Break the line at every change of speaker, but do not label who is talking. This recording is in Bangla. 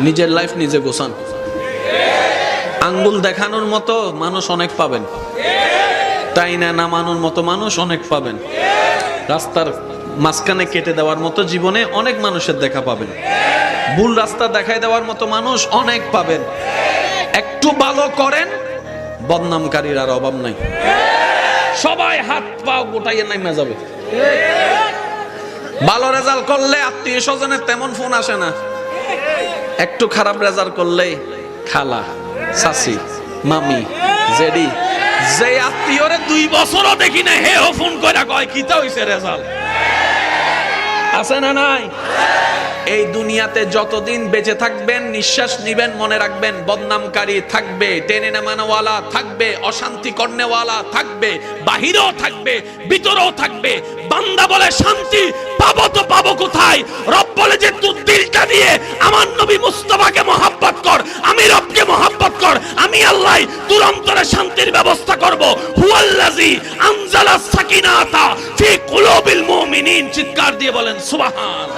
নিজের লাইফ নিজে গোছান। আঙ্গুল দেখানোর মতো মানুষ অনেক পাবেন, তাই না নামানোর মতো মানুষ অনেক পাবেন, রাস্তার মাঝখানে কেটে দেওয়ার মতো জীবনে অনেক মানুষের দেখা পাবেন, ভুল রাস্তা দেখায় দেওয়ার মতো মানুষ অনেক পাবেন। একটু ভালো করেন, বদনামকারীর আর অভাব নাই, সবাই হাত পা গোটাইয়ে নাইমা যাবে। ভালো রেজাল্ট করলে আত্মীয় স্বজনের তেমন ফোন আসে না, একটু খারাপ রেজাল্ট করলে খালা, চাচি, মামি, জেডি, যে আত্মীয়রে 2 বছরও দেখি না হে ফোন কইরা কয় কিতা হইছে রেজাল্ট, আছে না নাই? এই দুনিয়াতে যতদিন বেঁচে থাকবেন, নিঃশ্বাস নিবেন, মনে রাখবেন বদনামকারী থাকবে, টেনে নামানোওয়ালা থাকবে, অশান্তি করনেওয়ালা থাকবে, বাহিরেও থাকবে, ভিতরেও থাকবে। বান্দা বলে শান্তি পাবো তো পাবো কোথায়? রব বলে যে তুই দিলটা দিয়ে আমার নবী মুস্তাফাকে মহব্বত কর, আমি রবকে মহব্বত কর, আমি আল্লাহ তোর অন্তরে শান্তির ব্যবস্থা করব। হুয়াল্লাযী আনজালাস সাকিনাতা ফি কুলুবিল মুমিনিন। চিৎকার দিয়ে বলেন সুবহান।